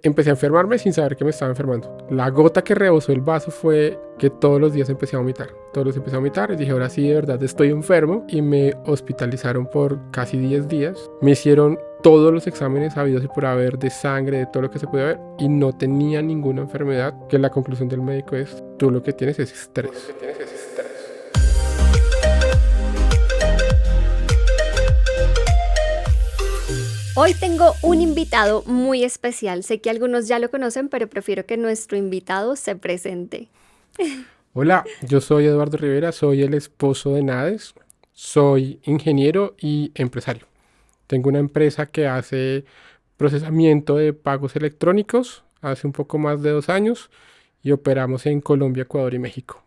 Empecé a enfermarme sin saber que me estaba enfermando. La gota que rebosó el vaso fue que todos los días empecé a vomitar. Todos los días empecé a vomitar y dije, ahora sí, de verdad estoy enfermo. Y me hospitalizaron por casi 10 días. Me hicieron todos los exámenes habidos y por haber de sangre, de todo lo que se puede ver. Y no tenía ninguna enfermedad. Que la conclusión del médico es, tú lo que tienes es estrés. Hoy tengo un invitado muy especial. Sé que algunos ya lo conocen, pero prefiero que nuestro invitado se presente. Hola, yo soy Eduardo Rivera, soy el esposo de Nades, soy ingeniero y empresario. Tengo una empresa que hace procesamiento de pagos electrónicos hace un poco más de 2 años y operamos en Colombia, Ecuador y México.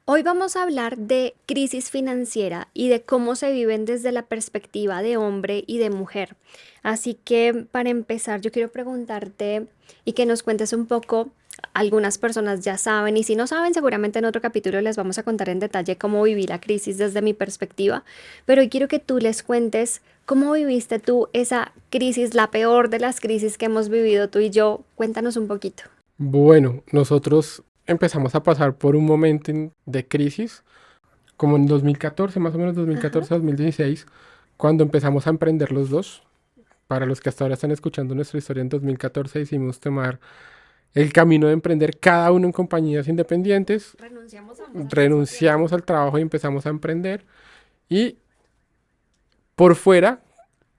Hoy vamos a hablar de crisis financiera y de cómo se viven desde la perspectiva de hombre y de mujer. Así que para empezar, yo quiero preguntarte y que nos cuentes un poco. Algunas personas ya saben y si no saben, seguramente en otro capítulo les vamos a contar en detalle cómo viví la crisis desde mi perspectiva. Pero hoy quiero que tú les cuentes cómo viviste tú esa crisis, la peor de las crisis que hemos vivido tú y yo. Cuéntanos un poquito. Bueno, nosotros empezamos a pasar por un momento de crisis, como en 2014, más o menos Ajá. 2014-2016, cuando empezamos a emprender los dos. Para los que hasta ahora están escuchando nuestra historia, en 2014 decidimos tomar el camino de emprender cada uno en compañías independientes. Renunciamos a ambos al mismo tiempo. Renunciamos al trabajo y empezamos a emprender. Y por fuera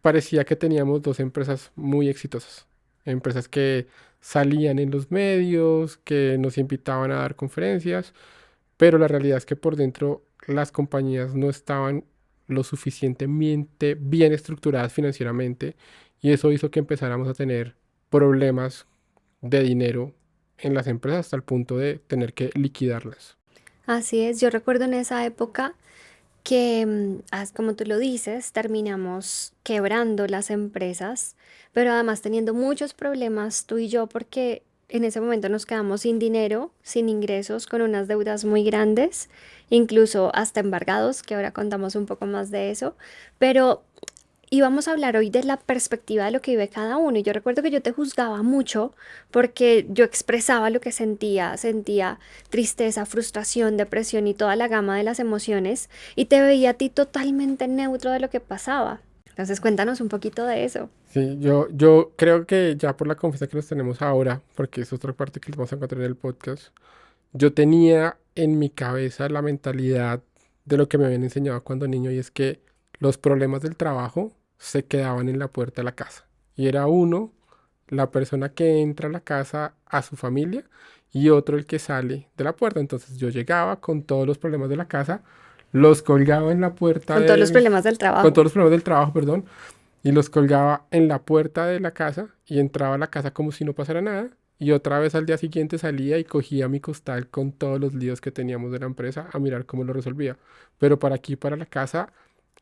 parecía que teníamos dos empresas muy exitosas. Empresas que salían en los medios, que nos invitaban a dar conferencias, pero la realidad es que por dentro las compañías no estaban lo suficientemente bien estructuradas financieramente y eso hizo que empezáramos a tener problemas de dinero en las empresas hasta el punto de tener que liquidarlas. Así es, yo recuerdo en esa época que, como tú lo dices, terminamos quebrando las empresas, pero además teniendo muchos problemas tú y yo porque en ese momento nos quedamos sin dinero, sin ingresos, con unas deudas muy grandes, incluso hasta embargados, que ahora contamos un poco más de eso, pero y vamos a hablar hoy de la perspectiva de lo que vive cada uno. Y yo recuerdo que yo te juzgaba mucho porque yo expresaba lo que sentía, sentía tristeza, frustración, depresión y toda la gama de las emociones y te veía a ti totalmente neutro de lo que pasaba. Entonces cuéntanos un poquito de eso. Sí, yo creo que ya por la confianza que nos tenemos ahora, porque es otra parte que les vamos a encontrar en el podcast, yo tenía en mi cabeza la mentalidad de lo que me habían enseñado cuando niño y es que los problemas del trabajo se quedaban en la puerta de la casa. Y era uno, la persona que entra a la casa a su familia y otro el que sale de la puerta. Entonces yo llegaba con todos los problemas de la casa, los colgaba en la puerta Con todos los de... problemas del con trabajo. todos los problemas del trabajo, perdón, y los colgaba en la puerta de la casa y entraba a la casa como si no pasara nada. Y otra vez al día siguiente salía y cogía mi costal con todos los líos que teníamos de la empresa a mirar cómo lo resolvía. Pero para aquí, para la casa,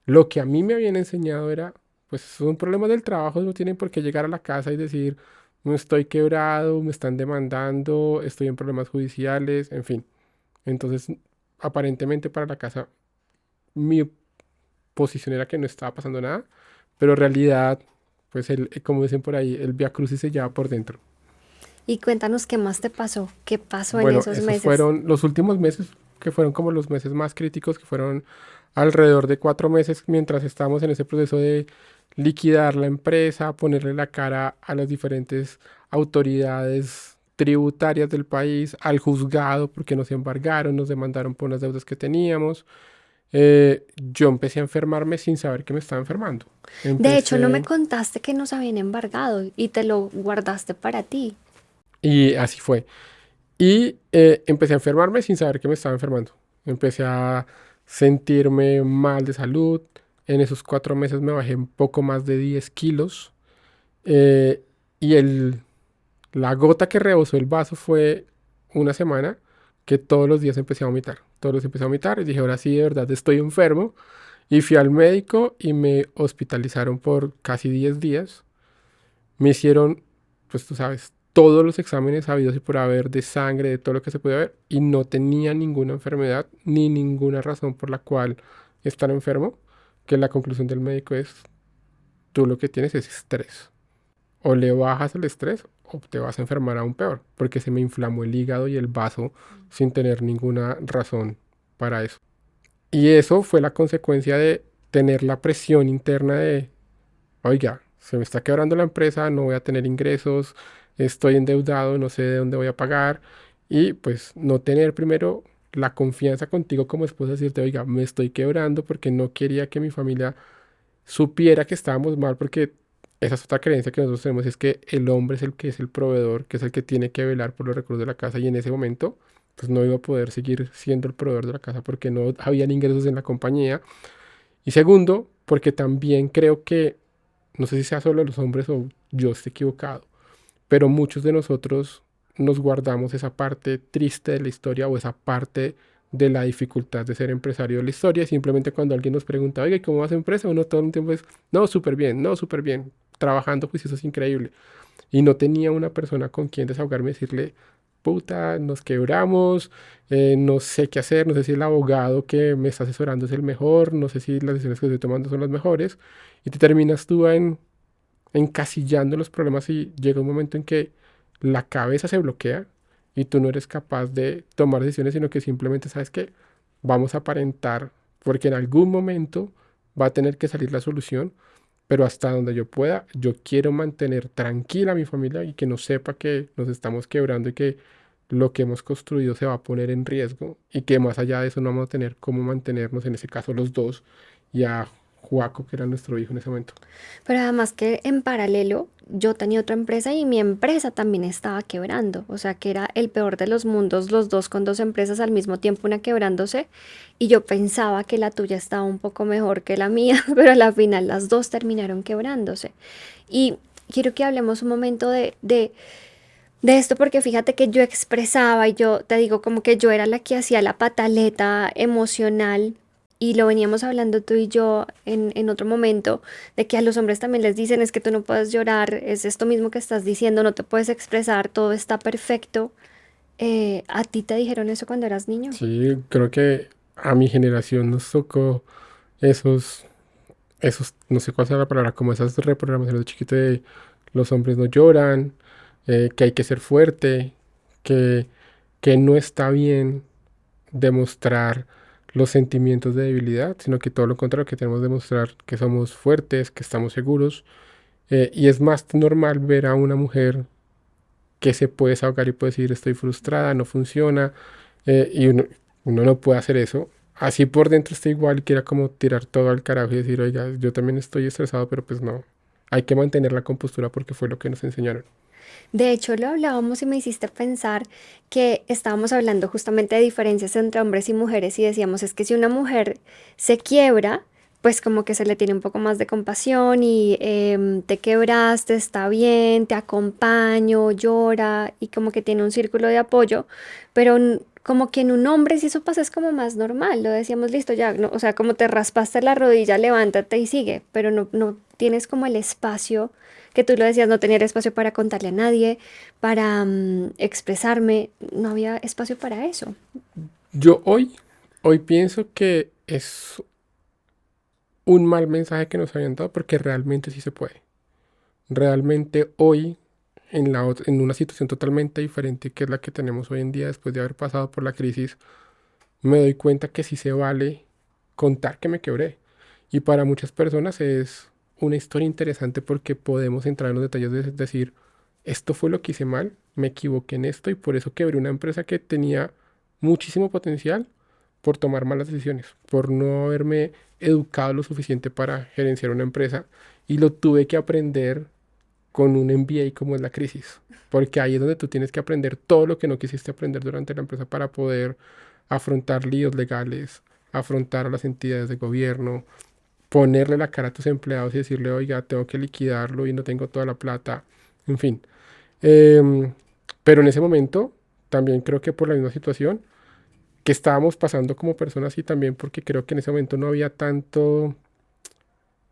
lo que a mí me habían enseñado era, pues son problemas del trabajo, no tienen por qué llegar a la casa y decir, no estoy quebrado, me están demandando, estoy en problemas judiciales, en fin. Entonces, aparentemente para la casa, mi posición era que no estaba pasando nada, pero en realidad, pues como dicen por ahí, el Vía Crucis se lleva por dentro. Y cuéntanos qué más te pasó, qué pasó en Bueno, esos esos meses. fueron los últimos meses, que fueron como los meses más críticos, que fueron alrededor de 4 meses mientras estábamos en ese proceso de liquidar la empresa, ponerle la cara a las diferentes autoridades tributarias del país, al juzgado, porque nos embargaron, nos demandaron por unas deudas que teníamos. Yo empecé a enfermarme sin saber que me estaba enfermando. De hecho, no me Empecé, contaste que nos habían embargado y te lo guardaste para ti. y así fue. Y empecé a enfermarme sin saber que me estaba enfermando. Empecé a sentirme mal de salud. En esos 4 meses me bajé un poco más de 10 kilos. eh, y la gota que rebosó el vaso fue una semana que todos los días empecé a vomitar. Todos los días empecé a vomitar y dije, ahora sí, de verdad estoy enfermo. Y fui al médico y me hospitalizaron por casi 10 días. Me hicieron, pues tú sabes, todos los exámenes habidos y por haber de sangre, de todo lo que se puede ver, y no tenía ninguna enfermedad ni ninguna razón por la cual estar enfermo, que la conclusión del médico es, tú lo que tienes es estrés. O le bajas el estrés o te vas a enfermar aún peor, porque se me inflamó el hígado y el vaso sin tener ninguna razón para eso. Y eso fue la consecuencia de tener la presión interna de, oiga, se me está quebrando la empresa, no voy a tener ingresos, estoy endeudado, no sé de dónde voy a pagar. Y pues no tener primero la confianza contigo como esposa, decirte, oiga, me estoy quebrando porque no quería que mi familia supiera que estábamos mal, porque esa es otra creencia que nosotros tenemos, es que el hombre es el que es el proveedor, que es el que tiene que velar por los recursos de la casa, y en ese momento pues no iba a poder seguir siendo el proveedor de la casa porque no habían ingresos en la compañía. Y segundo, porque también creo que, no sé si sea solo los hombres o yo esté equivocado, pero muchos de nosotros nos guardamos esa parte triste de la historia o esa parte de la dificultad de ser empresario de la historia. Y simplemente cuando alguien nos pregunta, oye, ¿cómo vas a empresa? Uno todo el tiempo es, no, súper bien, no, súper bien, trabajando, pues eso es increíble. Y no tenía una persona con quien desahogarme y decirle, puta, nos quebramos, no sé qué hacer, no sé si el abogado que me está asesorando es el mejor, no sé si las decisiones que estoy tomando son las mejores. Y te terminas tú encasillando los problemas y llega un momento en que la cabeza se bloquea y tú no eres capaz de tomar decisiones, sino que simplemente sabes que vamos a aparentar, porque en algún momento va a tener que salir la solución, pero hasta donde yo pueda, yo quiero mantener tranquila a mi familia y que no sepa que nos estamos quebrando y que lo que hemos construido se va a poner en riesgo y que más allá de eso no vamos a tener cómo mantenernos, en ese caso los dos, y a Juaco, que era nuestro hijo en ese momento. Pero además que en paralelo yo tenía otra empresa y mi empresa también estaba quebrando. O sea que era el peor de los mundos, los dos con dos empresas al mismo tiempo, una quebrándose. Y yo pensaba que la tuya estaba un poco mejor que la mía, pero a la final las dos terminaron quebrándose. Y quiero que hablemos un momento de esto porque fíjate que yo expresaba y yo te digo como que yo era la que hacía la pataleta emocional y lo veníamos hablando tú y yo en otro momento de que a los hombres también les dicen es que tú no puedes llorar, es esto mismo que estás diciendo, no te puedes expresar, todo está perfecto. ¿A ti te dijeron eso cuando eras niño? Sí, creo que a mi generación nos tocó esos, no sé cuál sea la palabra, como esas reprogramaciones de chiquito de los hombres no lloran, que hay que ser fuerte, que, que no está bien demostrar los sentimientos de debilidad, sino que todo lo contrario, que tenemos que demostrar que somos fuertes, que estamos seguros. Y es más normal ver a una mujer que se puede desahogar y puede decir estoy frustrada, no funciona, y uno no puede hacer eso. Así por dentro está igual y quiera como tirar todo al carajo y decir, oiga, yo también estoy estresado, pero pues no. Hay que mantener la compostura porque fue lo que nos enseñaron. De hecho, lo hablábamos y me hiciste pensar que estábamos hablando justamente de diferencias entre hombres y mujeres y decíamos, es que si una mujer se quiebra, pues como que se le tiene un poco más de compasión y te quebraste, está bien, te acompaño, llora y como que tiene un círculo de apoyo, pero como que en un hombre si eso pasa es como más normal, lo decíamos, listo, ya, no, o sea, como te raspaste la rodilla, levántate y sigue, pero no tienes como el espacio que tú lo decías, no tenía espacio para contarle a nadie, para expresarme, no había espacio para eso. Yo hoy pienso que es un mal mensaje que nos habían dado porque realmente sí se puede. Realmente hoy, en una situación totalmente diferente que es la que tenemos hoy en día después de haber pasado por la crisis, me doy cuenta que sí se vale contar que me quebré. Y para muchas personas es una historia interesante porque podemos entrar en los detalles de decir, esto fue lo que hice mal, me equivoqué en esto y por eso quebré una empresa que tenía muchísimo potencial por tomar malas decisiones, por no haberme educado lo suficiente para gerenciar una empresa y lo tuve que aprender con un MBA como es la crisis, porque ahí es donde tú tienes que aprender todo lo que no quisiste aprender durante la empresa para poder afrontar líos legales, afrontar a las entidades de gobierno, ponerle la cara a tus empleados y decirle, oiga, tengo que liquidarlo y no tengo toda la plata, en fin. Em, pero en ese momento, también creo que por la misma situación que estábamos pasando como personas y también porque creo que en ese momento no había tanto,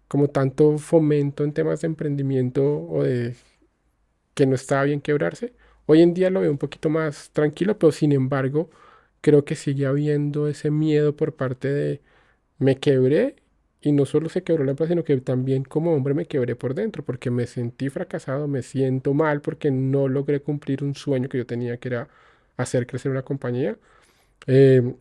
como tanto fomento en temas de emprendimiento o de que no estaba bien quebrarse. Hoy en día lo veo un poquito más tranquilo, pero sin embargo, creo que sigue habiendo ese miedo por parte de me quebré y no solo se quebró la empresa, sino que también como hombre me quebré por dentro, porque me sentí fracasado, me siento mal porque no logré cumplir un sueño que yo tenía, que era hacer crecer una compañía.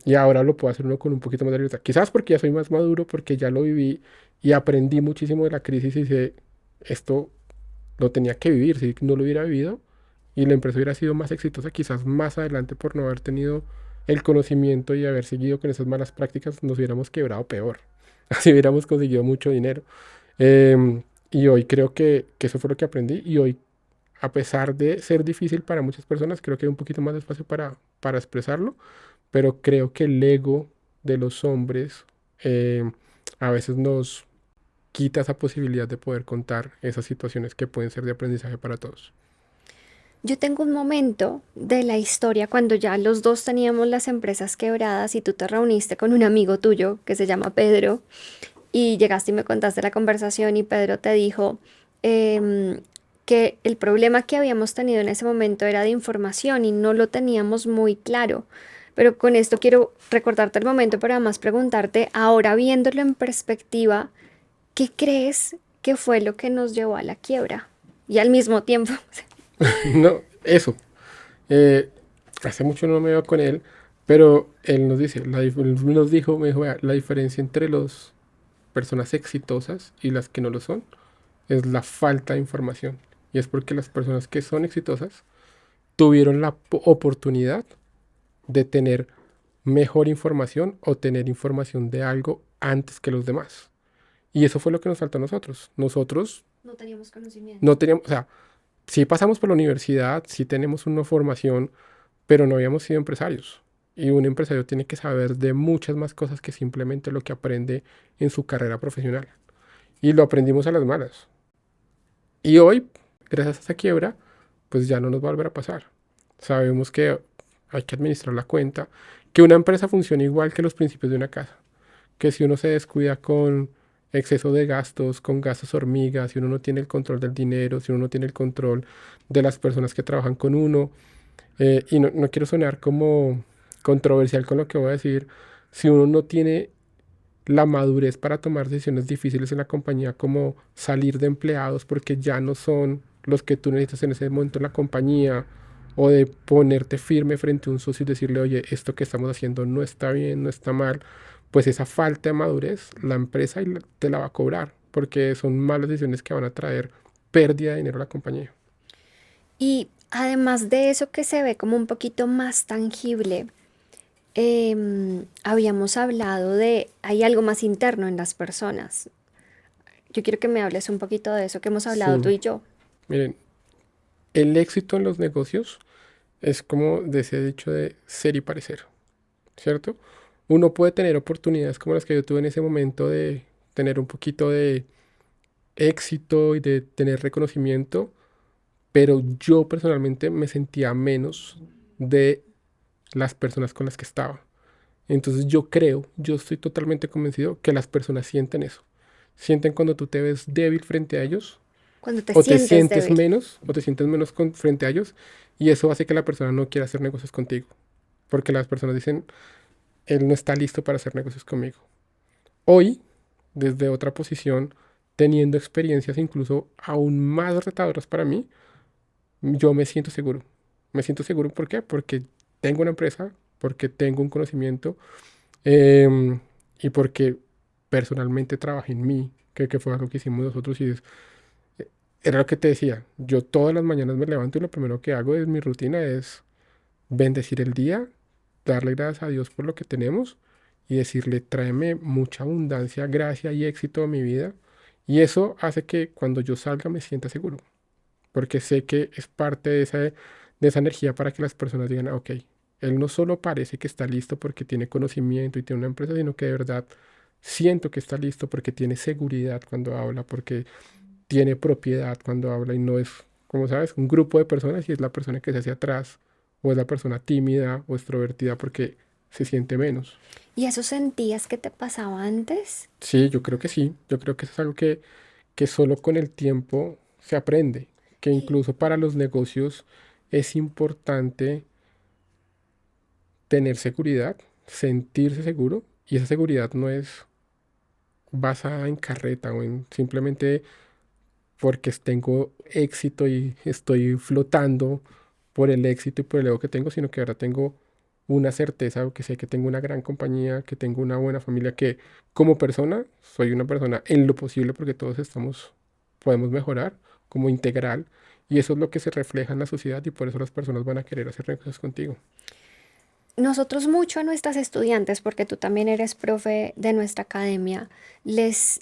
Y ahora lo puedo hacer uno con un poquito más de libertad. Quizás porque ya soy más maduro, porque ya lo viví y aprendí muchísimo de la crisis y sé, esto lo tenía que vivir. Si no lo hubiera vivido y la empresa hubiera sido más exitosa, quizás más adelante por no haber tenido el conocimiento y haber seguido con esas malas prácticas, nos hubiéramos quebrado peor. Así hubiéramos conseguido mucho dinero. Y hoy creo que eso fue lo que aprendí y hoy, a pesar de ser difícil para muchas personas, creo que hay un poquito más de espacio para expresarlo, pero creo que el ego de los hombres eh, a veces nos quita esa posibilidad de poder contar esas situaciones que pueden ser de aprendizaje para todos. Yo tengo un momento de la historia cuando ya los dos teníamos las empresas quebradas y tú te reuniste con un amigo tuyo que se llama Pedro y llegaste y me contaste la conversación y Pedro te dijo em, que el problema que habíamos tenido en ese momento era de información y no lo teníamos muy claro. Pero con esto quiero recordarte el momento, pero además preguntarte, ahora viéndolo en perspectiva, ¿qué crees que fue lo que nos llevó a la quiebra? Y al mismo tiempo, No, eso. eh, Hace mucho no me veo con él, pero él nos dice, él nos dijo, me dijo, "Vea, la diferencia entre las personas exitosas y las que no lo son es la falta de información. Y es porque las personas que son exitosas tuvieron la oportunidad de tener mejor información o tener información de algo antes que los demás. Y eso fue lo que nos faltó a nosotros. Nosotros no teníamos conocimiento. no teníamos, o sea, sí pasamos por la universidad, sí tenemos una formación, pero no habíamos sido empresarios. Y un empresario tiene que saber de muchas más cosas que simplemente lo que aprende en su carrera profesional. Y lo aprendimos a las malas. Y hoy, gracias a esa quiebra, pues ya no nos va a volver a pasar. Sabemos que hay que administrar la cuenta, que una empresa funciona igual que los principios de una casa, que si uno se descuida con exceso de gastos, con gastos hormigas, si uno no tiene el control del dinero, si uno no tiene el control de las personas que trabajan con uno, y no quiero sonar como controversial con lo que voy a decir, si uno no tiene la madurez para tomar decisiones difíciles en la compañía, como salir de empleados porque ya no son los que tú necesitas en ese momento en la compañía, o de ponerte firme frente a un socio y decirle, oye, esto que estamos haciendo no está bien, no está mal, pues esa falta de madurez, la empresa te la va a cobrar, porque son malas decisiones que van a traer pérdida de dinero a la compañía. Y además de eso que se ve como un poquito más tangible, habíamos hablado de, hay algo más interno en las personas. Yo quiero que me hables un poquito de eso que hemos Sí, hablado tú y yo. miren, el éxito en los negocios es como de ese dicho de ser y parecer. ¿Cierto? Uno puede tener oportunidades como las que yo tuve en ese momento de tener un poquito de éxito y de tener reconocimiento, pero yo personalmente me sentía menos de las personas con las que estaba. Entonces yo creo, yo estoy totalmente convencido que las personas sienten eso. Sienten cuando tú te ves débil frente a ellos, Cuando te sientes débil. o te sientes menos frente a ellos, y eso hace que la persona no quiera hacer negocios contigo. Porque las personas dicen, él no está listo para hacer negocios conmigo. Hoy, desde otra posición, teniendo experiencias incluso aún más retadoras para mí, yo me siento seguro. Me siento seguro, ¿por qué? Porque tengo una empresa, porque tengo un conocimiento, em, y porque personalmente trabajé en mí, que fue algo que hicimos nosotros y era lo que te decía. Yo todas las mañanas me levanto y lo primero que hago es mi rutina es bendecir el día, darle gracias a Dios por lo que tenemos y decirle, tráeme mucha abundancia, gracia y éxito a mi vida. Y eso hace que cuando yo salga me sienta seguro, porque sé que es parte de esa energía para que las personas digan, "Ah, ok, él no solo parece que está listo porque tiene conocimiento y tiene una empresa, sino que de verdad siento que está listo porque tiene seguridad cuando habla, porque tiene propiedad cuando habla y no es, como sabes, un grupo de personas y es la persona que se hace atrás o es la persona tímida o extrovertida porque se siente menos. ¿Y eso sentías que te pasaba antes? Sí, yo creo que sí, yo creo que eso es algo que solo con el tiempo se aprende, que Y incluso para los negocios es importante tener seguridad, sentirse seguro y esa seguridad no es basada en carreta o en simplemente porque tengo éxito y estoy flotando por el éxito y por el ego que tengo, sino que ahora tengo una certeza, que sé que tengo una gran compañía, que tengo una buena familia, que como persona soy una persona en lo posible porque todos estamos, podemos mejorar como integral y eso es lo que se refleja en la sociedad y por eso las personas van a querer hacer negocios contigo. Nosotros mucho a nuestras estudiantes, porque tú también eres profe de nuestra academia, les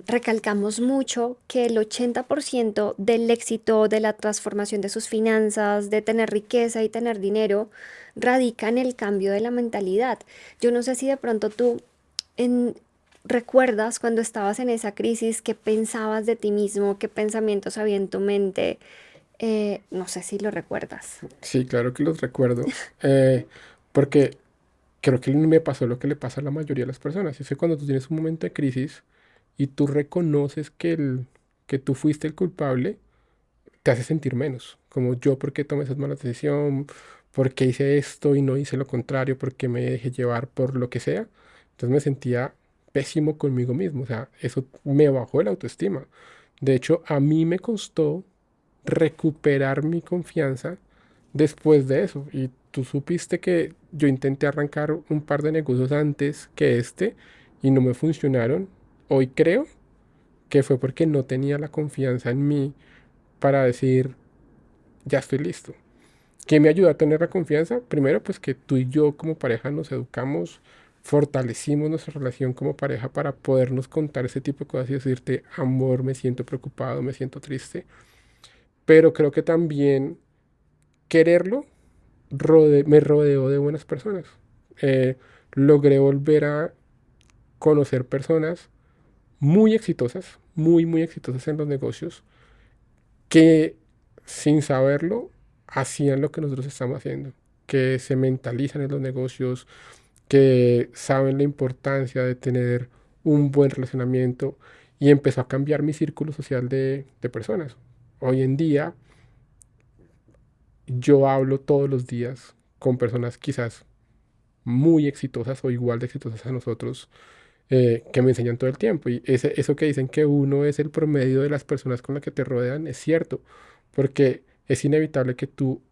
recalcamos mucho que el 80% del éxito, de la transformación de sus finanzas, de tener riqueza y tener dinero, radica en el cambio de la mentalidad. Yo no sé si de pronto tú en- recuerdas cuando estabas en esa crisis, qué pensabas de ti mismo, qué pensamientos había en tu mente. No sé si lo recuerdas. Sí, claro que los recuerdo, porque creo que me pasó lo que le pasa a la mayoría de las personas. Y es que cuando tú tienes un momento de crisis y tú reconoces que tú fuiste el culpable, te hace sentir menos. Como yo, ¿por qué tomé esa mala decisión? ¿Por qué hice esto y no hice lo contrario? ¿Por qué me dejé llevar por lo que sea? Entonces me sentía pésimo conmigo mismo. O sea, eso me bajó la autoestima. De hecho, a mí me costó recuperar mi confianza después de eso. Y tú supiste que yo intenté arrancar un par de negocios antes que este y no me funcionaron. Hoy creo que fue porque no tenía la confianza en mí para decir, ya estoy listo. ¿Qué me ayudó a tener la confianza? Primero, pues que tú y yo como pareja nos educamos, fortalecimos nuestra relación como pareja para podernos contar ese tipo de cosas y decirte, amor, me siento preocupado, me siento triste. Pero creo que también quererlo me rodeó de buenas personas. Eh, Logré volver a conocer personas muy exitosas, muy exitosas en los negocios, que sin saberlo hacían lo que nosotros estamos haciendo, que se mentalizan en los negocios, que saben la importancia de tener un buen relacionamiento y empezó a cambiar mi círculo social de personas. Hoy en día yo hablo todos los días con personas quizás muy exitosas o igual de exitosas a nosotros que me enseñan todo el tiempo. Y eso que dicen que uno es el promedio de las personas con las que te rodean es cierto, porque es inevitable que tú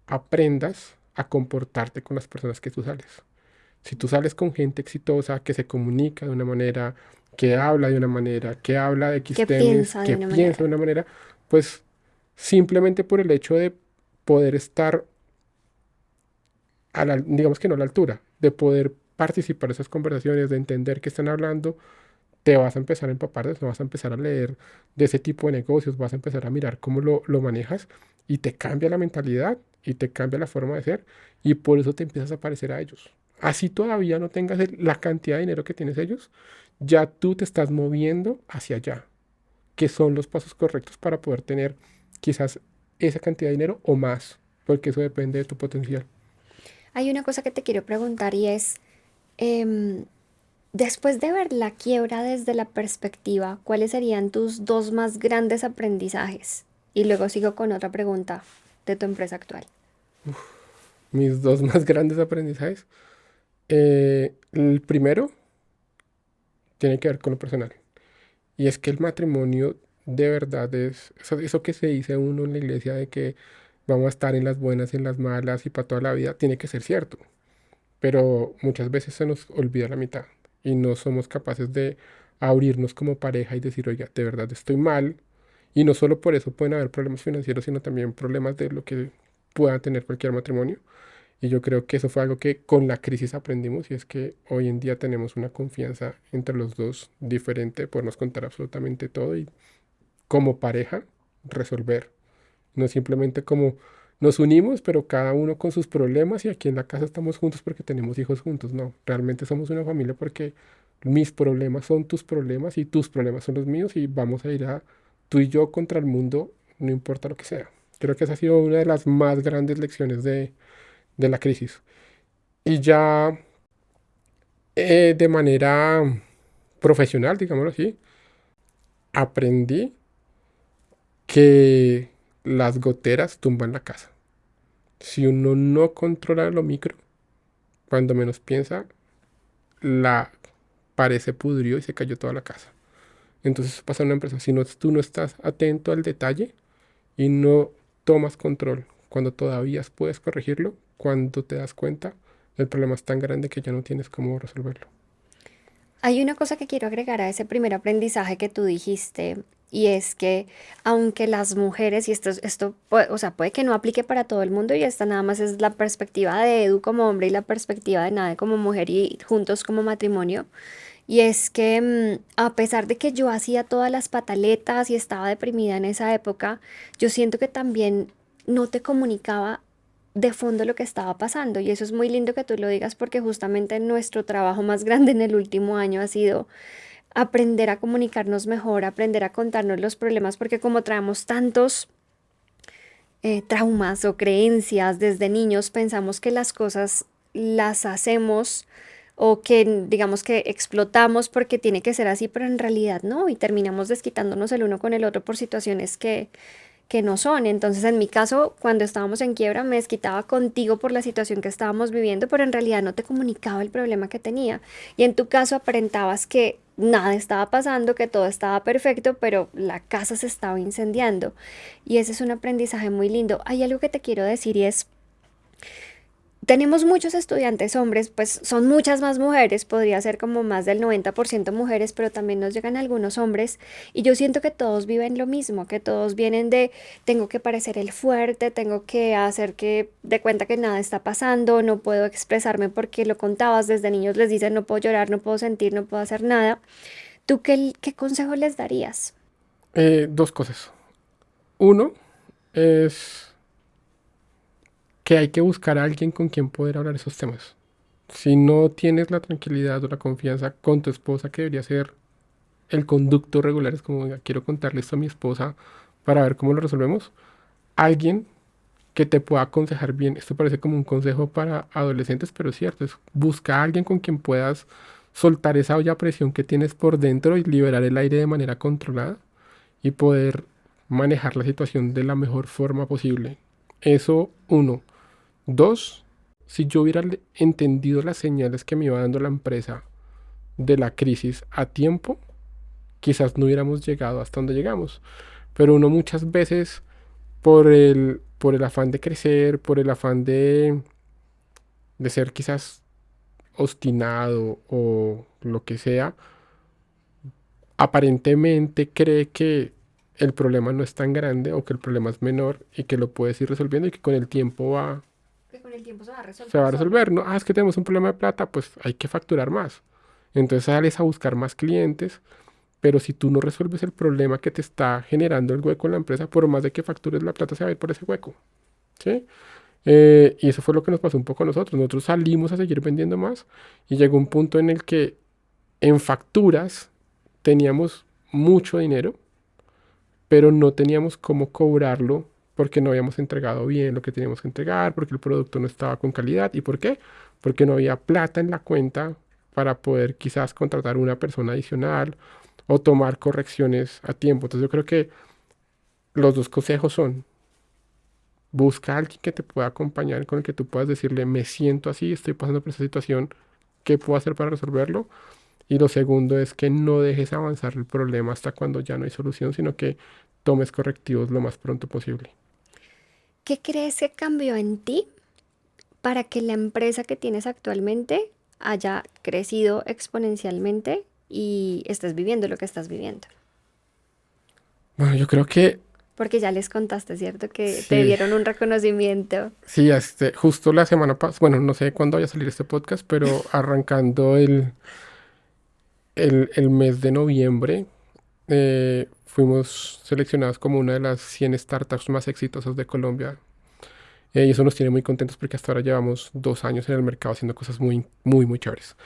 aprendas a comportarte con las personas que tú sales. Si tú sales con gente exitosa que se comunica de una manera, que habla de una manera, que habla de X ¿Qué temas, piensa de que una piensa de manera? una manera, pues simplemente por el hecho de poder estar digamos que no a la altura, de poder participar en esas conversaciones, de entender qué están hablando, te vas a empezar a empapar de eso, vas a empezar a leer de ese tipo de negocios, vas a empezar a mirar cómo lo manejas y te cambia la mentalidad y te cambia la forma de ser y por eso te empiezas a parecer a ellos. Así todavía no tengas la cantidad de dinero que tienes ellos, ya tú te estás moviendo hacia allá, que son los pasos correctos para poder tener quizás esa cantidad de dinero o más, porque eso depende de tu potencial. Hay una cosa que te quiero preguntar y es, em, después de ver la quiebra desde la perspectiva, ¿cuáles serían tus dos más grandes aprendizajes? Y luego sigo con otra pregunta de tu empresa actual. Mis dos más grandes aprendizajes. El primero tiene que ver con lo personal. Y es que el matrimonio de verdad es eso que se dice uno en la iglesia de que vamos a estar en las buenas, en las malas y para toda la vida, tiene que ser cierto. Pero muchas veces se nos olvida la mitad y no somos capaces de abrirnos como pareja y decir, oiga, de verdad estoy mal. Y no solo por eso pueden haber problemas financieros, sino también problemas de lo que pueda tener cualquier matrimonio. Y yo creo que eso fue algo que con la crisis aprendimos y es que hoy en día tenemos una confianza entre los dos diferente, podemos contar absolutamente todo y como pareja resolver. No simplemente como nos unimos, pero cada uno con sus problemas y aquí en la casa estamos juntos porque tenemos hijos juntos. No, realmente somos una familia porque mis problemas son tus problemas y tus problemas son los míos y vamos a ir a tú y yo contra el mundo, no importa lo que sea. Creo que esa ha sido una de las más grandes lecciones de la crisis. Y ya de manera profesional, digámoslo así, aprendí que las goteras tumban la casa. Si uno no controla lo micro, cuando menos piensa, la pared se pudrió y se cayó toda la casa. Entonces eso pasa en una empresa. Si no, tú no estás atento al detalle y no tomas control cuando todavía puedes corregirlo, cuando te das cuenta, el problema es tan grande que ya no tienes cómo resolverlo. Hay una cosa que quiero agregar a ese primer aprendizaje que tú dijiste, y es que aunque las mujeres, y o sea, puede que no aplique para todo el mundo, y esta nada más es la perspectiva de Edu como hombre y la perspectiva de Nade como mujer y juntos como matrimonio, y es que a pesar de que yo hacía todas las pataletas y estaba deprimida en esa época, yo siento que también no te comunicaba de fondo lo que estaba pasando. Y eso es muy lindo que tú lo digas porque justamente nuestro trabajo más grande en el último año ha sido aprender a comunicarnos mejor, aprender a contarnos los problemas, porque como traemos tantos traumas o creencias desde niños, pensamos que las cosas las hacemos o que digamos que explotamos porque tiene que ser así, pero en realidad no, y terminamos desquitándonos el uno con el otro por situaciones que no son. Entonces, en mi caso, cuando estábamos en quiebra, me desquitaba contigo por la situación que estábamos viviendo, pero en realidad no te comunicaba el problema que tenía. Y en tu caso aparentabas que nada estaba pasando, que todo estaba perfecto, pero la casa se estaba incendiando. Y ese es un aprendizaje muy lindo. Hay algo que te quiero decir y es, tenemos muchos estudiantes hombres, pues son muchas más mujeres, podría ser como más del 90% mujeres, pero también nos llegan algunos hombres y yo siento que todos viven lo mismo, que todos vienen de tengo que parecer el fuerte, tengo que hacer que de cuenta que nada está pasando, no puedo expresarme porque lo contabas, desde niños les dicen no puedo llorar, no puedo sentir, no puedo hacer nada. ¿Tú qué consejo les darías? Dos cosas. Uno es que hay que buscar a alguien con quien poder hablar esos temas. Si no tienes la tranquilidad o la confianza con tu esposa, que debería ser el conducto regular, es como, "Oiga, quiero contarle esto a mi esposa para ver cómo lo resolvemos", alguien que te pueda aconsejar bien. Esto parece como un consejo para adolescentes, pero es cierto, es busca a alguien con quien puedas soltar esa olla a presión que tienes por dentro y liberar el aire de manera controlada y poder manejar la situación de la mejor forma posible. Eso, uno. Dos, si yo hubiera entendido las señales que me iba dando la empresa de la crisis a tiempo, quizás no hubiéramos llegado hasta donde llegamos. Pero uno muchas veces, por el afán de crecer, por el afán de ser quizás obstinado o lo que sea, aparentemente cree que el problema no es tan grande o que el problema es menor y que lo puedes ir resolviendo y que con el tiempo Que con el tiempo se va a se resolver va a solo. resolver, ¿no? Ah, es que tenemos un problema de plata, pues hay que facturar más. Entonces sales a buscar más clientes, pero si tú no resuelves el problema que te está generando el hueco en la empresa, por más de que factures, la plata se va a ir por ese hueco, ¿sí? Y eso fue lo que nos pasó un poco a nosotros. Nosotros salimos a seguir vendiendo más y llegó un punto en el que en facturas teníamos mucho dinero, pero no teníamos cómo cobrarlo porque no habíamos entregado bien lo que teníamos que entregar, porque el producto no estaba con calidad. ¿Y por qué? Porque no había plata en la cuenta para poder quizás contratar una persona adicional o tomar correcciones a tiempo. Entonces yo creo que los dos consejos son: busca a alguien que te pueda acompañar, con el que tú puedas decirle, me siento así, estoy pasando por esta situación, ¿qué puedo hacer para resolverlo? Y lo segundo es que no dejes avanzar el problema hasta cuando ya no hay solución, sino que tomes correctivos lo más pronto posible. ¿Qué crees que cambió en ti para que la empresa que tienes actualmente haya crecido exponencialmente y estés viviendo lo que estás viviendo? Bueno, yo creo que Porque ya les contaste, ¿cierto? Que te sí, dieron un reconocimiento. sí, justo la semana pasada, bueno, no sé cuándo vaya a salir este podcast, pero arrancando el mes de noviembre, fuimos seleccionados como una de las 100 startups más exitosas de Colombia. Y eso nos tiene muy contentos porque hasta ahora llevamos 2 años en el mercado haciendo cosas muy, muy, muy chéveres.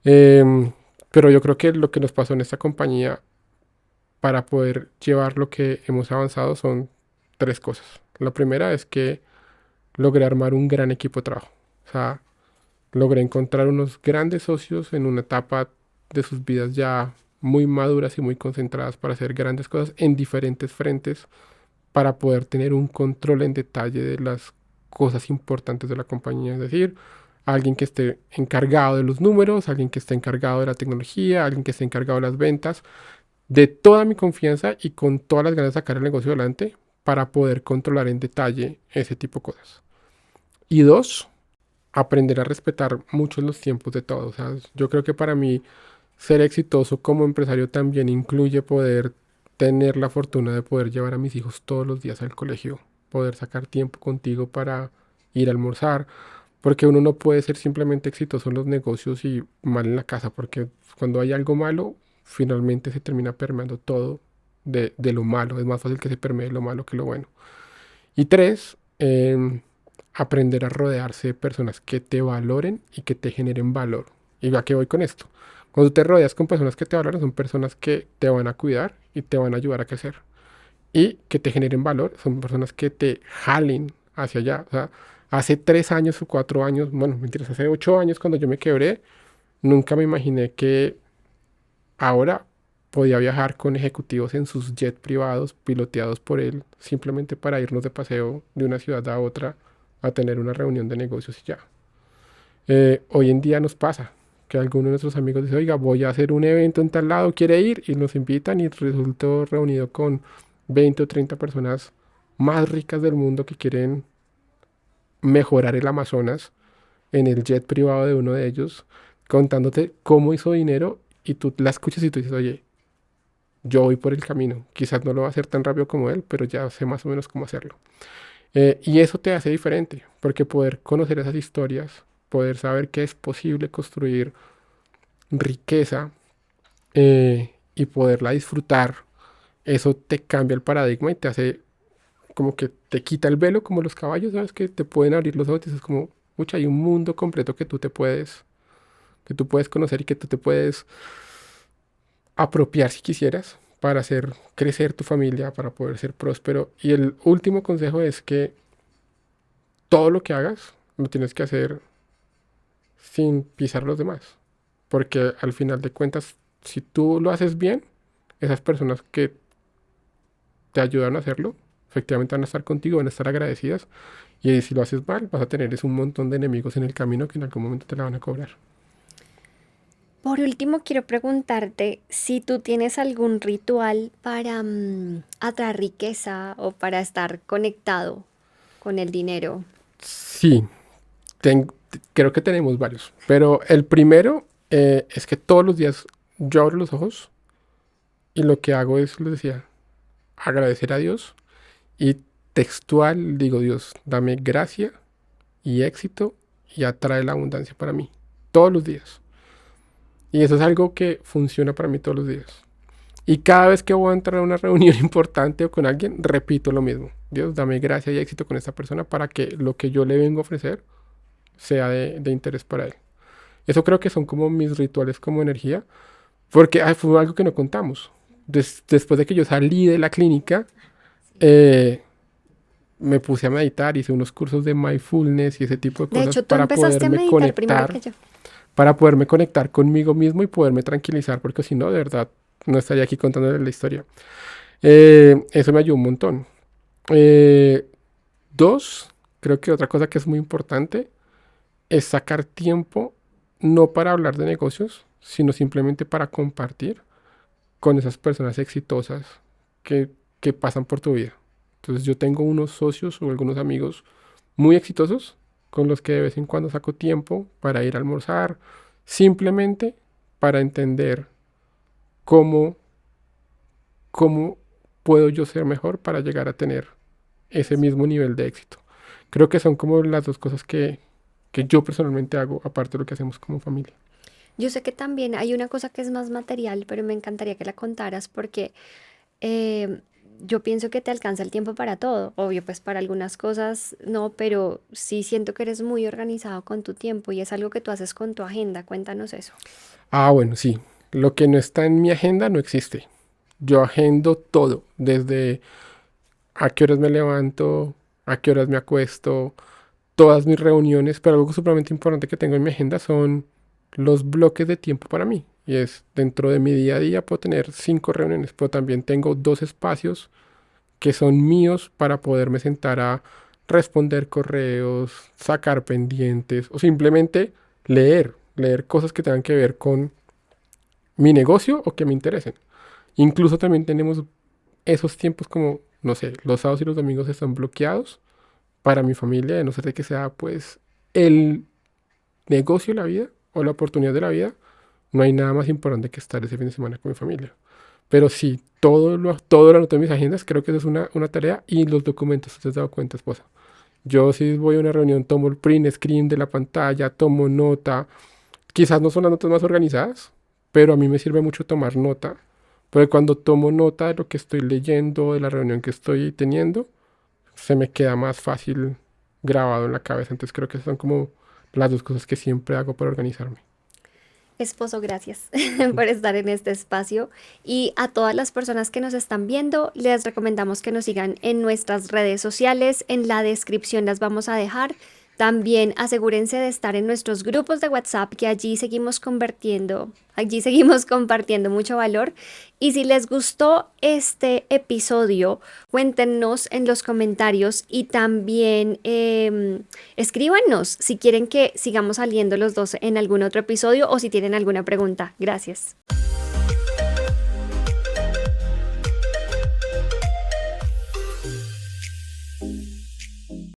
Em, pero yo creo que lo que nos pasó en esta compañía para poder llevar lo que hemos avanzado son tres cosas. La primera es que logré armar un gran equipo de trabajo. O sea, logré encontrar unos grandes socios en una etapa de sus vidas ya muy maduras y muy concentradas para hacer grandes cosas en diferentes frentes, para poder tener un control en detalle de las cosas importantes de la compañía. Es decir, alguien que esté encargado de los números, alguien que esté encargado de la tecnología, alguien que esté encargado de las ventas, de toda mi confianza y con todas las ganas de sacar el negocio adelante para poder controlar en detalle ese tipo de cosas. Y dos, aprender a respetar mucho los tiempos de todos. O sea, yo creo que para mí ser exitoso como empresario también incluye poder tener la fortuna de poder llevar a mis hijos todos los días al colegio, poder sacar tiempo contigo para ir a almorzar, porque uno no puede ser simplemente exitoso en los negocios y mal en la casa, porque cuando hay algo malo, finalmente se termina permeando todo de lo malo. Es más fácil que se permee lo malo que lo bueno. Y tres, aprender a rodearse de personas que te valoren y que te generen valor. ¿Y a qué voy con esto? Cuando te rodeas con personas que te valoran, son personas que te van a cuidar y te van a ayudar a crecer. Y que te generen valor, son personas que te jalen hacia allá. O sea, hace 3 años o 4 años, bueno, mentiras, hace 8 años cuando yo me quebré, nunca me imaginé que ahora podía viajar con ejecutivos en sus jets privados piloteados por él, simplemente para irnos de paseo de una ciudad a otra a tener una reunión de negocios y ya. Hoy en día nos pasa que alguno de nuestros amigos dice, oiga, voy a hacer un evento en tal lado, ¿quiere ir? Y nos invitan y resultó reunido con 20 o 30 personas más ricas del mundo que quieren mejorar el Amazonas en el jet privado de uno de ellos, contándote cómo hizo dinero y tú la escuchas y tú dices, oye, yo voy por el camino. Quizás no lo va a hacer tan rápido como él, pero ya sé más o menos cómo hacerlo. Y eso te hace diferente, porque poder conocer esas historias, poder saber que es posible construir riqueza y poderla disfrutar, eso te cambia el paradigma y te hace como que te quita el velo, como los caballos, ¿sabes? Que te pueden abrir los ojos y es como, mucha, hay un mundo completo que tú puedes conocer y que tú te puedes apropiar si quisieras para hacer crecer tu familia, para poder ser próspero. Y el último consejo es que todo lo que hagas lo tienes que hacer sin pisar a los demás. Porque al final de cuentas, si tú lo haces bien, esas personas que te ayudan a hacerlo, efectivamente van a estar contigo, van a estar agradecidas. Y si lo haces mal, vas a tener es un montón de enemigos en el camino que en algún momento te la van a cobrar. Por último, quiero preguntarte si tú tienes algún ritual para atraer riqueza o para estar conectado con el dinero. Sí, creo que tenemos varios. Pero el primero es que todos los días yo abro los ojos y lo que hago es, les decía, agradecer a Dios y textual digo, Dios, dame gracia y éxito y atrae la abundancia para mí. Todos los días. Y eso es algo que funciona para mí todos los días. Y cada vez que voy a entrar a una reunión importante o con alguien, repito lo mismo. Dios, dame gracia y éxito con esta persona para que lo que yo le vengo a ofrecer sea de interés para él. Eso creo que son como mis rituales como energía, porque fue algo que no contamos. Después de que yo salí de la clínica, eh, me puse a meditar, hice unos cursos de mindfulness y ese tipo de De cosas hecho, tú empezaste a meditar primero que yo. para poderme conectar conmigo mismo y poderme tranquilizar, porque si no, de verdad, no estaría aquí contándoles la historia. Eso me ayudó un montón. Eh, Dos, creo que otra cosa que es muy importante es sacar tiempo, no para hablar de negocios, sino simplemente para compartir con esas personas exitosas que, que pasan por tu vida. Entonces yo tengo unos socios o algunos amigos muy exitosos con los que de vez en cuando saco tiempo para ir a almorzar, simplemente para entender cómo, cómo puedo yo ser mejor para llegar a tener ese mismo nivel de éxito. Creo que son como las dos cosas que yo personalmente hago, aparte de lo que hacemos como familia. Yo sé que también hay una cosa que es más material, pero me encantaría que la contaras porque eh, yo pienso que te alcanza el tiempo para todo. Obvio, pues para algunas cosas no, pero sí siento que eres muy organizado con tu tiempo y es algo que tú haces con tu agenda. Cuéntanos eso. Bueno, sí. Lo que no está en mi agenda no existe. Yo agendo todo, desde a qué horas me levanto, a qué horas me acuesto, todas mis reuniones, pero algo supremamente importante que tengo en mi agenda son los bloques de tiempo para mí. Y es dentro de mi día a día puedo tener 5 reuniones, pero también tengo 2 espacios que son míos para poderme sentar a responder correos, sacar pendientes o simplemente leer cosas que tengan que ver con mi negocio o que me interesen. Incluso también tenemos esos tiempos como, no sé, los sábados y los domingos están bloqueados para mi familia, a no ser de que sea pues el negocio de la vida o la oportunidad de la vida, no hay nada más importante que estar ese fin de semana con mi familia. Pero sí, todo lo anoto en mis agendas, creo que eso es una tarea y los documentos, ¿te has dado cuenta, esposa? Yo si voy a una reunión, tomo el print screen de la pantalla, tomo nota. Quizás no son las notas más organizadas, pero a mí me sirve mucho tomar nota, porque cuando tomo nota de lo que estoy leyendo, de la reunión que estoy teniendo, se me queda más fácil grabado en la cabeza. Entonces creo que esas son como las dos cosas que siempre hago para organizarme. Esposo, gracias por estar en este espacio. Y a todas las personas que nos están viendo, les recomendamos que nos sigan en nuestras redes sociales. En la descripción las vamos a dejar. También asegúrense de estar en nuestros grupos de WhatsApp, que allí seguimos compartiendo mucho valor. Y si les gustó este episodio, cuéntenos en los comentarios y también escríbanos si quieren que sigamos saliendo los dos en algún otro episodio o si tienen alguna pregunta. Gracias.